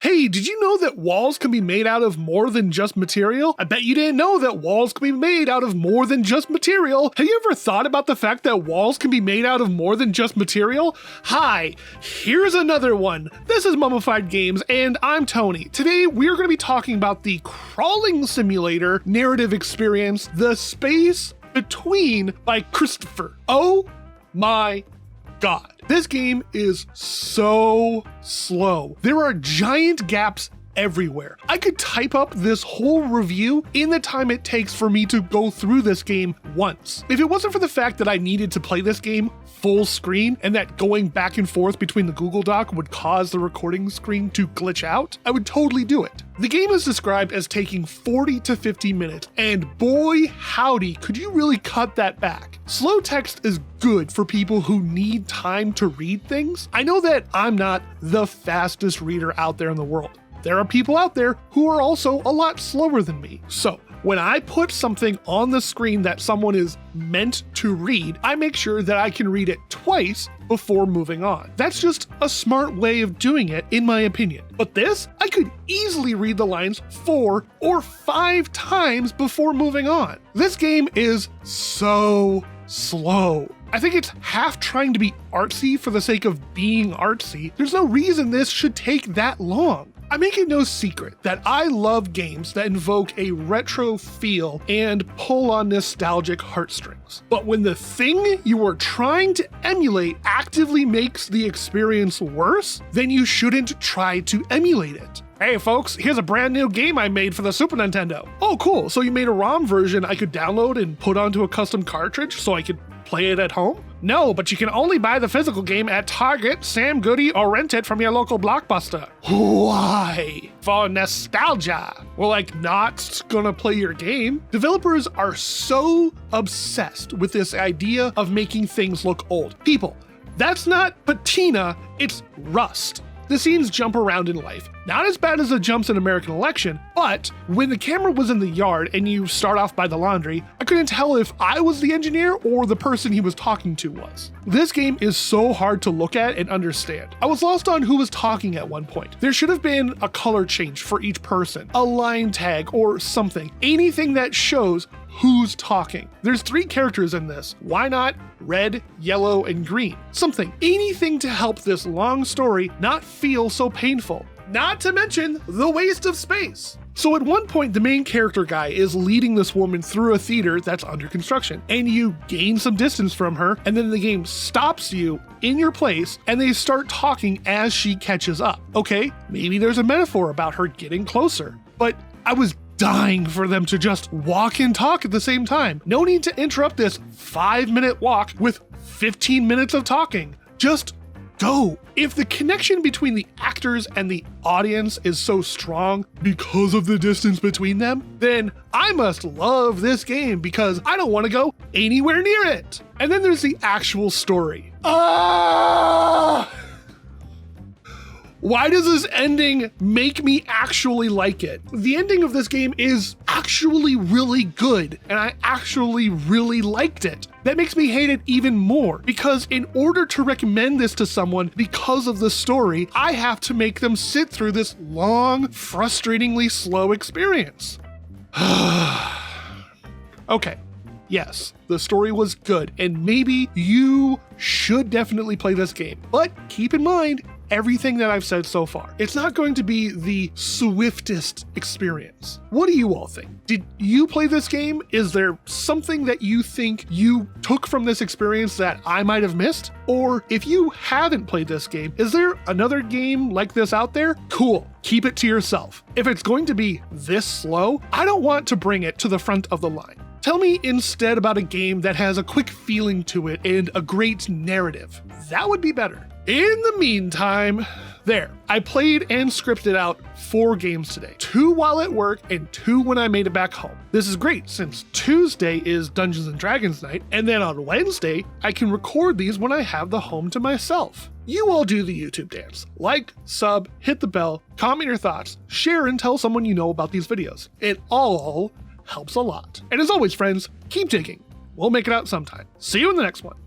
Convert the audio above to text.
Hey, did you know that walls can be made out of more than just material? I bet you didn't know that walls can be made out of more than just material. Have you ever thought about the fact that walls can be made out of more than just material? Hi, here's another one. This is Mummified Games, and I'm Tony. Today, we're going to be talking about the crawling simulator narrative experience, The Space Between by Christopher. Oh my God. This game is so slow. There are giant gaps everywhere. I could type up this whole review in the time it takes for me to go through this game once. If it wasn't for the fact that I needed to play this game full screen and that going back and forth between the Google Doc would cause the recording screen to glitch out, I would totally do it. The game is described as taking 40 to 50 minutes, and boy howdy, could you really cut that back. Slow text is good for people who need time to read things. I know that I'm not the fastest reader out there in the world. There are people out there who are also a lot slower than me. So when I put something on the screen that someone is meant to read, I make sure that I can read it twice before moving on. That's just a smart way of doing it, in my opinion. But this, I could easily read the lines 4 or 5 times before moving on. This game is so slow. I think it's half trying to be artsy for the sake of being artsy. There's no reason this should take that long. I make it no secret that I love games that invoke a retro feel and pull on nostalgic heartstrings. But when the thing you are trying to emulate actively makes the experience worse, then you shouldn't try to emulate it. Hey folks, here's a brand new game I made for the Super Nintendo. Oh cool, so you made a ROM version I could download and put onto a custom cartridge so I could play it at home? No, but you can only buy the physical game at Target, Sam Goody, or rent it from your local Blockbuster. Why? For nostalgia. Well, like, not gonna play your game. Developers are so obsessed with this idea of making things look old. People, that's not patina, it's rust. The scenes jump around in life. Not as bad as the jumps in American Election, but when the camera was in the yard and you start off by the laundry, I couldn't tell if I was the engineer or the person he was talking to was. This game is so hard to look at and understand. I was lost on who was talking at one point. There should have been a color change for each person, a line tag or something, anything that shows who's talking. There's 3 characters in this. Why not red, yellow, and green? Something, anything to help this long story not feel so painful. Not to mention the waste of space. So at one point, the main character guy is leading this woman through a theater that's under construction, and you gain some distance from her, and then the game stops you in your place, and they start talking as she catches up. Okay, maybe there's a metaphor about her getting closer, but I was dying for them to just walk and talk at the same time. No need to interrupt this 5-minute walk with 15 minutes of talking. Just go. If the connection between the actors and the audience is so strong because of the distance between them, then I must love this game because I don't want to go anywhere near it. And then there's the actual story. Why does this ending make me actually like it? The ending of this game is actually really good, and I actually really liked it. That makes me hate it even more, because in order to recommend this to someone because of the story, I have to make them sit through this long, frustratingly slow experience. Okay. Yes, the story was good, and maybe you should definitely play this game. But keep in mind, everything that I've said so far, it's not going to be the swiftest experience. What do you all think? Did you play this game? Is there something that you think you took from this experience that I might have missed? Or if you haven't played this game, is there another game like this out there? Cool, keep it to yourself. If it's going to be this slow, I don't want to bring it to the front of the line. Tell me instead about a game that has a quick feeling to it and a great narrative. That would be better. In the meantime, I played and scripted out 4 games today. 2 while at work and 2 when I made it back home. This is great since Tuesday is Dungeons & Dragons night, and then on Wednesday, I can record these when I have the home to myself. You all do the YouTube dance. Like, sub, hit the bell, comment your thoughts, share and tell someone you know about these videos. It all helps a lot. And as always, friends, keep digging. We'll make it out sometime. See you in the next one.